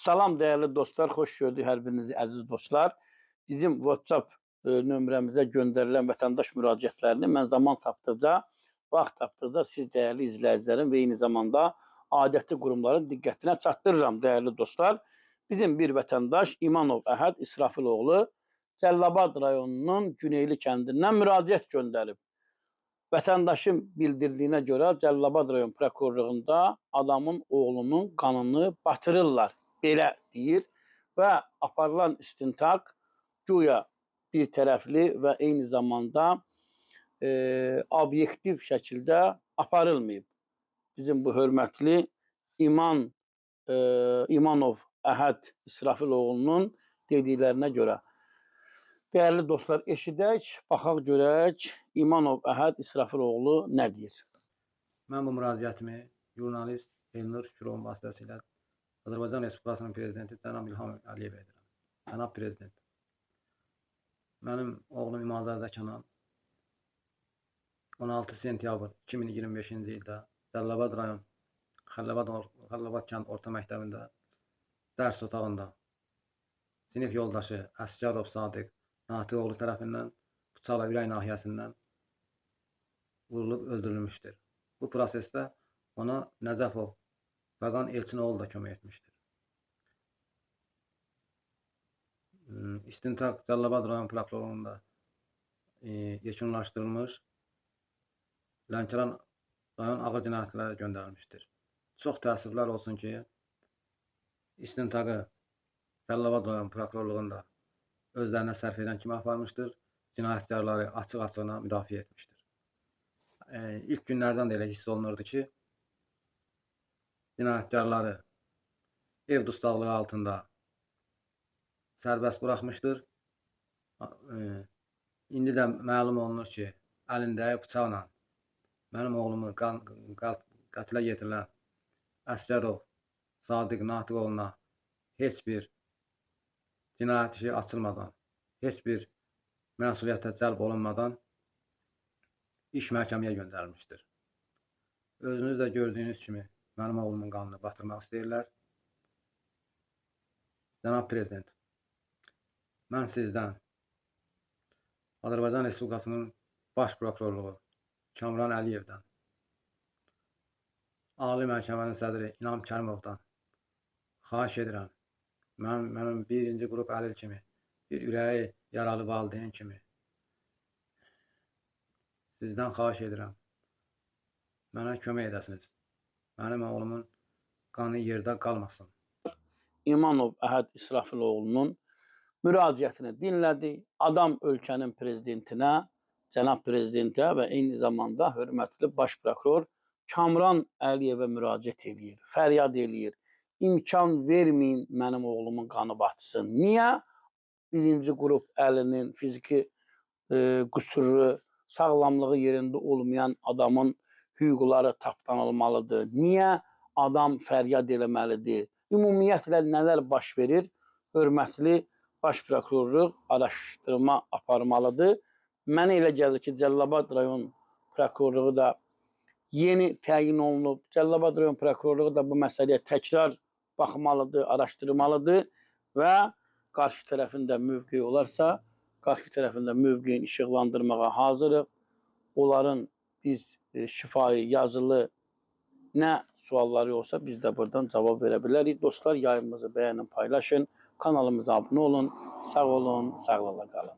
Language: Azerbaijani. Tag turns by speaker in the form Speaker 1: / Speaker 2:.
Speaker 1: Salam dəyərli dostlar, xoş gördük hər birinizi əziz dostlar. Bizim WhatsApp nömrəmizə göndərilən vətəndaş müraciətlərini mən zaman tapdıqca, vaxt tapdıqca siz dəyərli izləyicilərin və eyni zamanda adəti qurumların diqqətinə çatdırıram dəyərli dostlar. Bizim bir vətəndaş İmanov Əhəd İsrafiloğlu Cəlilabad rayonunun Güneyli kəndindən müraciət göndərib. Vətəndaşın bildirdiyinə görə Cəlilabad rayon prokurorluğunda adamın oğlunun qanını batırırlar. Belə deyir və aparılan istintaq güya bir tərəfli və eyni zamanda obyektiv şəkildə aparılmayıb. Bizim bu hörmətli İmanov Əhəd İsrafiloğlunun dediklərinə görə. Dəyərli dostlar, eşidək, baxaq görək İmanov Əhəd İsrafiloğlu nə deyir?
Speaker 2: Mən bu müraciətimi jurnalist Elnur Şükürovun vasitəsilə Azərbaycan Respublikasının Prezidenti Cənab İlham Əliyevə edirəm. Cənab Prezident, mənim oğlum İmanzadə Kənan 16 sentyabr 2025-ci ildə Cəlilabad rayon Xəlilabad kənd orta məktəbində dərs otağında sinif yoldaşı Əsgərov Sadiq Natiqoğlu tərəfindən bıçaqla ürək nahiyəsindən vurulub öldürülmüşdür. Bu prosesdə ona Nəcəfov Fəqan Elçinoğlu da kömək etmişdir. İstintaq Cəlilabad rayon prokurorluğunda yekunlaşdırılmış, Lənkəran rayon ağır cinayətlərə göndərilmişdir. Çox təəssüflər olsun ki, istintaqı Cəlilabad rayon prokurorluğunda özlərinə sərf edən kimi aparmışdır, cinayətkarları açıq-açığına müdafiə etmişdir. İlk günlərdən də elə hiss olunurdu ki, cinayətkarları ev dustaqlığı altında sərbəst buraxmışdır. İndi də məlum olunur ki, əlindəyi bıçaqla mənim oğlumu qətlə yetirilən Əsgərov Sadiq Natiqoğluna heç bir cinayət işi açılmadan, heç bir məsuliyyətə cəlb olunmadan iş məhkəməyə göndərilmişdir. Özünüz də gördüyünüz kimi mənim oğlumun qanını batırmaq istəyirlər. Cənab Prezident, mən sizdən Azərbaycan Respublikasının Baş Prokurorluğu Kamran Əliyevdən, Ali Məhkəmənin sədri İnam Kərimovdan xahiş edirəm. Mənim birinci qrup əlil kimi, bir ürəyi yaralı valideyn kimi sizdən xahiş edirəm. Mənə kömək edəsiniz. Mənim oğlumun qanı yerdə qalmasın.
Speaker 1: İmanov Əhəd İsrafiloğlunun müraciətini dinlədik. Adam ölkənin prezidentinə, cənab prezidentə və eyni zamanda hörmətli baş prokuror Kamran Əliyevə müraciət edir, fəryad edir. İmkan verməyin mənim oğlumun qanı batsın. Niyə? Birinci qrup əlinin fiziki qüsurlu, sağlamlığı yerində olmayan adamın hüquqları tapdanılmalıdır. Niyə adam fəryad eləməlidir? Ümumiyyətlə nələr baş verir? Hörmətli baş prokurorluq araşdırma aparmalıdır. Mənə elə gəlir ki, Cəlilabad rayon prokurorluğu da yeni təyin olunub. Cəlilabad rayon prokurorluğu da bu məsələyə təkrar baxmalıdır, araşdırmalıdır və qarşı tərəfində mövqeyi olarsa, qarşı tərəfində mövqeyin işıqlandırmağa hazırıq. Onların biz şifahi, yazılı nə sualları olsa biz də buradan cavab verə bilərik. Dostlar, yayımımızı bəyənin, paylaşın, kanalımıza abunə olun, sağ olun, sağlıqla qalın.